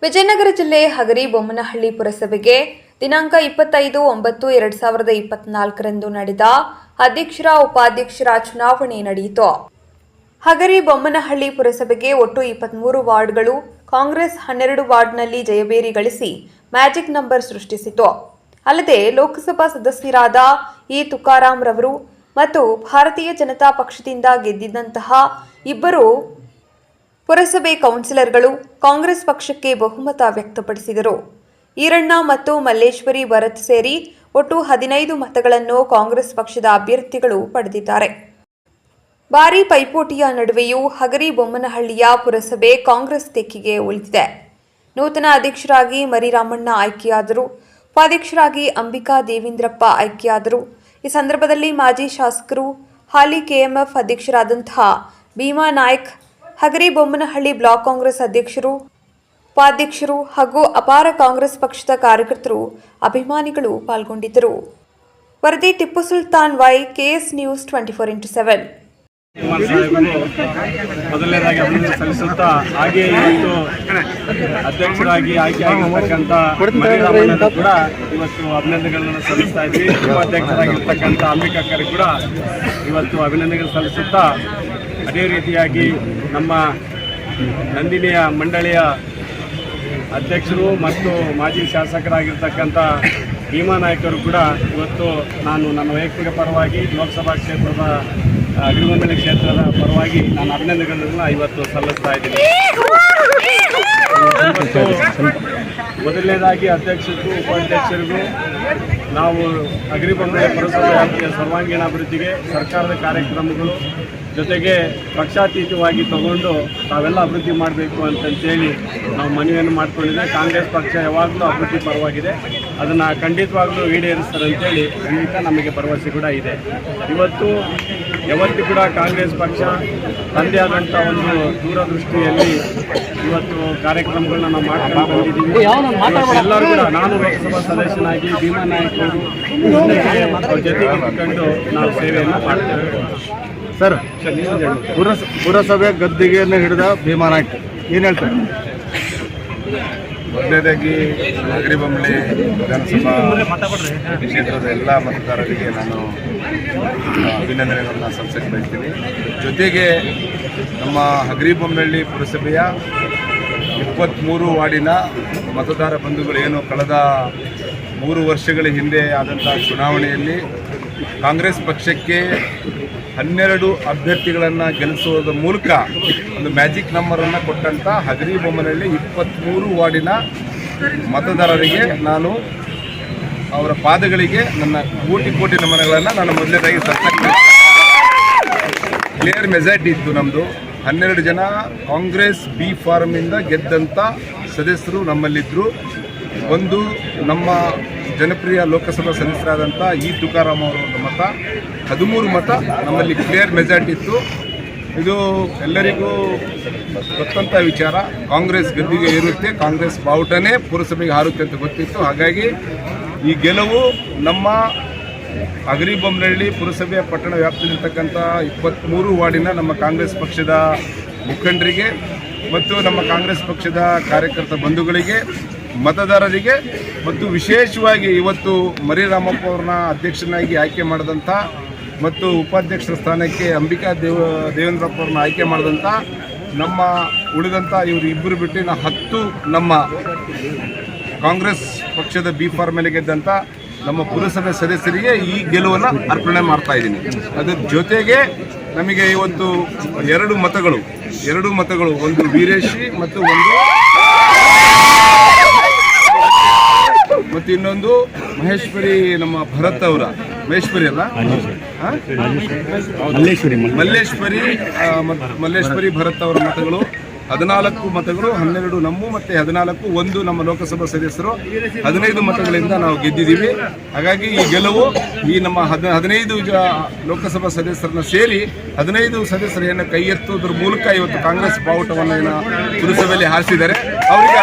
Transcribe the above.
ವಿಜಯನಗರ ಜಿಲ್ಲೆ ಹಗರಿಬೊಮ್ಮನಹಳ್ಳಿ ಪುರಸಭೆಗೆ ದಿನಾಂಕ 25/9/2024 ನಡೆದ ಅಧ್ಯಕ್ಷರ ಉಪಾಧ್ಯಕ್ಷರ ಚುನಾವಣೆ ನಡೆಯಿತು. ಹಗರಿಬೊಮ್ಮನಹಳ್ಳಿ ಪುರಸಭೆಗೆ ಒಟ್ಟು 23 ವಾರ್ಡ್ಗಳು. ಕಾಂಗ್ರೆಸ್ 12 ವಾರ್ಡ್ನಲ್ಲಿ ಜಯಬೇರಿ ಗಳಿಸಿ ಮ್ಯಾಜಿಕ್ ನಂಬರ್ ಸೃಷ್ಟಿಸಿತು. ಅಲ್ಲದೆ ಲೋಕಸಭಾ ಸದಸ್ಯರಾದ ಇ ತುಕಾರಾಂ ರವರು ಮತ್ತು ಭಾರತೀಯ ಜನತಾ ಪಕ್ಷದಿಂದ ಗೆದ್ದಿದ್ದಂತಹ ಇಬ್ಬರು ಪುರಸಭೆ ಕೌನ್ಸಿಲರ್ಗಳು ಕಾಂಗ್ರೆಸ್ ಪಕ್ಷಕ್ಕೆ ಬಹುಮತ ವ್ಯಕ್ತಪಡಿಸಿದರು. ಈರಣ್ಣ ಮತ್ತು ಮಲ್ಲೇಶ್ವರಿ ಭರತ್ ಸೇರಿ ಒಟ್ಟು 15 ಮತಗಳನ್ನು ಕಾಂಗ್ರೆಸ್ ಪಕ್ಷದ ಅಭ್ಯರ್ಥಿಗಳು ಪಡೆದಿದ್ದಾರೆ. ಭಾರೀ ಪೈಪೋಟಿಯ ನಡುವೆಯೂ ಹಗರಿಬೊಮ್ಮನಹಳ್ಳಿಯ ಪುರಸಭೆ ಕಾಂಗ್ರೆಸ್ ತೆಕ್ಕೆಗೆ ಉಳಿದಿದೆ. ನೂತನ ಅಧ್ಯಕ್ಷರಾಗಿ ಮರಿರಾಮಣ್ಣ ಆಯ್ಕೆಯಾದರು. ಉಪಾಧ್ಯಕ್ಷರಾಗಿ ಅಂಬಿಕಾ ದೇವೇಂದ್ರಪ್ಪ ಆಯ್ಕೆಯಾದರು. ಈ ಸಂದರ್ಭದಲ್ಲಿ ಮಾಜಿ ಶಾಸಕರು, ಹಾಲಿ ಕೆಎಂಎಫ್ ಅಧ್ಯಕ್ಷರಾದಂತಹ ಭೀಮಾ ನಾಯ್ಕ್, ಹಗರಿಬೊಮ್ಮನಹಳ್ಳಿ ಬ್ಲಾಕ್ ಕಾಂಗ್ರೆಸ್ ಅಧ್ಯಕ್ಷರು, ಉಪಾಧ್ಯಕ್ಷರು ಹಾಗೂ ಅಪಾರ ಕಾಂಗ್ರೆಸ್ ಪಕ್ಷದ ಕಾರ್ಯಕರ್ತರು, ಅಭಿಮಾನಿಗಳು ಪಾಲ್ಗೊಂಡಿದ್ದರು. ವರದಿ Tipu Sultan Y, KS news 24x7. ಮೊದಲನೇದಾಗಿ ಅಭಿನಂದನೆ ಸಲ್ಲಿಸುತ್ತಾ ಹಾಗೆಯೇ ಇವತ್ತು ಅಧ್ಯಕ್ಷರಾಗಿ ಆಯ್ಕೆಯಾಗಿರ್ತಕ್ಕಂಥ ಮರಿರಾಮಣ್ಣರು ಕೂಡ ಇವತ್ತು ಅಭಿನಂದನೆಗಳನ್ನು ಸಲ್ಲಿಸ್ತಾ ಇದ್ವಿ. ಉಪಾಧ್ಯಕ್ಷರಾಗಿರ್ತಕ್ಕಂಥ ಅಂಬಿಕಾಕರಿಗೆ ಕೂಡ ಇವತ್ತು ಅಭಿನಂದನೆಗಳು ಸಲ್ಲಿಸುತ್ತಾ ಅದೇ ರೀತಿಯಾಗಿ ನಮ್ಮ ನಂದಿನಿಯ ಮಂಡಳಿಯ ಅಧ್ಯಕ್ಷರು ಮತ್ತು ಮಾಜಿ ಶಾಸಕರಾಗಿರ್ತಕ್ಕಂಥ ಭೀಮಾ ನಾಯ್ಕರು ಕೂಡ ಇವತ್ತು ನಾನು ನನ್ನ ವೈಯಕ್ತಿಕ ಪರವಾಗಿ ಲೋಕಸಭಾ ಕ್ಷೇತ್ರದ ಹಗರಿಬೊಮ್ಮನಹಳ್ಳಿ ಕ್ಷೇತ್ರದ ಪರವಾಗಿ ನಾನು ಅಭಿನಂದನೆಗಳನ್ನು ಇವತ್ತು ಸಲ್ಲಿಸ್ತಾ ಇದ್ದೀನಿ. ಮೊದಲನೇದಾಗಿ ಅಧ್ಯಕ್ಷರಿಗೂ ಉಪಾಧ್ಯಕ್ಷರಿಗೂ ನಾವು ಹಗರಿಬೊಮ್ಮನಹಳ್ಳಿ ಪುರಸಭೆ ವ್ಯಾಪ್ತಿಯ ಸರ್ವಾಂಗೀಣ ಅಭಿವೃದ್ಧಿಗೆ ಸರ್ಕಾರದ ಕಾರ್ಯಕ್ರಮಗಳು ಜೊತೆಗೆ ಪಕ್ಷಾತೀತವಾಗಿ ತಗೊಂಡು ತಾವೆಲ್ಲ ಅಭಿವೃದ್ಧಿ ಮಾಡಬೇಕು ಅಂತಂತೇಳಿ ನಾವು ಮನವಿಯನ್ನು ಮಾಡಿಕೊಂಡಿದ್ದೇವೆ. ಕಾಂಗ್ರೆಸ್ ಪಕ್ಷ ಯಾವಾಗಲೂ ಅಭಿವೃದ್ಧಿ ಪರವಾಗಿದೆ, ಅದನ್ನು ಖಂಡಿತವಾಗ್ಲೂ ಈಡೇರಿಸ್ತಾರೆ ಅಂತೇಳಿ ಖಂಡಿತ ನಮಗೆ ಭರವಸೆ ಕೂಡ ಇದೆ. ಇವತ್ತು ಯಾವತ್ತೂ ಕೂಡ ಕಾಂಗ್ರೆಸ್ ಪಕ್ಷ ತಂದೆ ಆದಂಥ ಒಂದು ದೂರದೃಷ್ಟಿಯಲ್ಲಿ ಇವತ್ತು ಕಾರ್ಯಕ್ರಮಗಳನ್ನ ನಾವು ಮಾಡ್ಕೊಂಡು ಬಂದಿದ್ದೀವಿ. ಎಲ್ಲರೂ ಕೂಡ ನಾನು ಲೋಕಸಭಾ ಸದಸ್ಯನಾಗಿ ಭೀಮಾ ನಾಯ್ಕ ಜೊತೆಗೆ ಇಟ್ಕೊಂಡು ನಾವು ಸೇವೆಯನ್ನು ಮಾಡ್ತೇವೆ. ಸರ್, ಪುರಸಭೆ ಗದ್ದಿಗೆಯನ್ನು ಹಿಡಿದ ಭೀಮಾ ನಾಯ್ಕ ಏನು ಹೇಳ್ತಾರೆ? ಮೊದಲನೇದಾಗಿ ಹಗರಿಬೊಮ್ಮನಹಳ್ಳಿ ವಿಧಾನಸಭಾ ಕ್ಷೇತ್ರದ ಎಲ್ಲ ಮತದಾರರಿಗೆ ನಾನು ಅಭಿನಂದನೆಗಳನ್ನು ಸಲ್ಲಿಸಕ್ಕೆ ಬಯಸ್ತೀನಿ. ಜೊತೆಗೆ ನಮ್ಮ ಹಗರಿಬೊಮ್ಮನಹಳ್ಳಿ ಪುರಸಭೆಯ 23 ವಾರ್ಡಿನ ಮತದಾರ ಬಂಧುಗಳು ಏನು ಕಳೆದ 3 ವರ್ಷಗಳ ಹಿಂದೆ ಆದಂಥ ಚುನಾವಣೆಯಲ್ಲಿ ಕಾಂಗ್ರೆಸ್ ಪಕ್ಷಕ್ಕೆ 12 ಅಭ್ಯರ್ಥಿಗಳನ್ನು ಗೆಲ್ಲಿಸುವುದರ ಮೂಲಕ ಒಂದು ಮ್ಯಾಜಿಕ್ ನಂಬರನ್ನು ಕೊಟ್ಟಂಥ ಹಗರಿಬೊಮ್ಮನಹಳ್ಳಿ 23 ವಾರ್ಡಿನ ಮತದಾರರಿಗೆ ನಾನು ಅವರ ಪಾದಗಳಿಗೆ ನನ್ನ ಕೋಟಿ ನಮನಗಳನ್ನು ನಾನು ಮೊದಲನೇದಾಗಿ ಸಲ್ಲಿಸ್ತೇನೆ. ಕ್ಲಿಯರ್ ಮೆಜಾರಿಟಿ ಇತ್ತು ನಮ್ಮದು. 12 ಜನ ಕಾಂಗ್ರೆಸ್ ಬಿ ಫಾರ್ಮಿಂದ ಗೆದ್ದಂಥ ಸದಸ್ಯರು ನಮ್ಮಲ್ಲಿದ್ದರು. ಒಂದು ನಮ್ಮ ಜನಪ್ರಿಯ ಲೋಕಸಭಾ ಸದಸ್ಯರಾದಂಥ ಇ ತುಕಾರಾಂ ಅವರ ಒಂದು ಮತ, 13 ಮತ ನಮ್ಮಲ್ಲಿ ಕ್ಲಿಯರ್ ಮೆಜಾರಿಟಿ ಇತ್ತು. ಇದು ಎಲ್ಲರಿಗೂ ಗೊತ್ತಂಥ ವಿಚಾರ. ಕಾಂಗ್ರೆಸ್ ಗದ್ದಿಗೆ ಇರುತ್ತೆ, ಕಾಂಗ್ರೆಸ್ ಬಾವುಟನೇ ಪುರಸಭೆಗೆ ಹಾರುತ್ತೆ ಅಂತ ಗೊತ್ತಿತ್ತು. ಹಾಗಾಗಿ ಈ ಗೆಲುವು ನಮ್ಮ ಹಗರಿಬೊಮ್ಮನಹಳ್ಳಿ ಪುರಸಭೆಯ ಪಟ್ಟಣ ವ್ಯಾಪ್ತಿಯಲ್ಲಿರ್ತಕ್ಕಂಥ 23 ವಾರ್ಡಿನ ನಮ್ಮ ಕಾಂಗ್ರೆಸ್ ಪಕ್ಷದ ಮುಖಂಡರಿಗೆ ಮತ್ತು ನಮ್ಮ ಕಾಂಗ್ರೆಸ್ ಪಕ್ಷದ ಕಾರ್ಯಕರ್ತ ಬಂಧುಗಳಿಗೆ, ಮತದಾರರಿಗೆ ಮತ್ತು ವಿಶೇಷವಾಗಿ ಇವತ್ತು ಮರಿರಾಮಪ್ಪ ಅವ್ರನ್ನ ಅಧ್ಯಕ್ಷನಾಗಿ ಆಯ್ಕೆ ಮಾಡಿದಂಥ ಮತ್ತು ಉಪಾಧ್ಯಕ್ಷರ ಸ್ಥಾನಕ್ಕೆ ಅಂಬಿಕಾ ದೇವೇಂದ್ರಪ್ಪ ಅವ್ರನ್ನ ಆಯ್ಕೆ ಮಾಡಿದಂಥ ನಮ್ಮ ಉಳಿದಂಥ ಇವರು ಇಬ್ಬರು ಬಿಟ್ಟು 10 ನಮ್ಮ ಕಾಂಗ್ರೆಸ್ ಪಕ್ಷದ ಬಿ ಫಾರ್ಮ್ ಮೇಲೆ ಗೆದ್ದಂಥ ನಮ್ಮ ಪುರಸಭೆ ಸದಸ್ಯರಿಗೆ ಈ ಗೆಲುವನ್ನು ಅರ್ಪಣೆ ಮಾಡ್ತಾ ಇದ್ದೀನಿ. ಅದರ ಜೊತೆಗೆ ನಮಗೆ ಇವತ್ತು 2 ಮತಗಳು, ಒಂದು ವೀರೇಶಿ ಮತ್ತು ಇನ್ನೊಂದು ಮಹೇಶ್ವರಿ, ನಮ್ಮ ಭರತ್ ಅವರ ಮಹೇಶ್ವರಿ ಅಲ್ಲ ಮಲ್ಲೇಶ್ವರಿ ಭರತ್ ಅವರ ಮತಗಳು 14 ಮತಗಳು, 12 ನಮ್ಮ ಮತ್ತು 14 ಒಂದು ನಮ್ಮ ಲೋಕಸಭಾ ಸದಸ್ಯರು 15 ಮತಗಳಿಂದ ನಾವು ಗೆದ್ದಿದ್ದೀವಿ. ಹಾಗಾಗಿ ಈ ಗೆಲುವು ಈ ನಮ್ಮ 15 ಲೋಕಸಭಾ ಸದಸ್ಯರನ್ನ ಸೇರಿ 15 ಸದಸ್ಯರು ಏನು ಕೈ ಎತ್ತುವುದರ ಮೂಲಕ ಇವತ್ತು ಕಾಂಗ್ರೆಸ್ ಬಾವುಟವನ್ನು ಪುರಸಭೆಯಲ್ಲಿ ಹಾರಿಸಿದ್ದಾರೆ. ಅವರಿಗೆ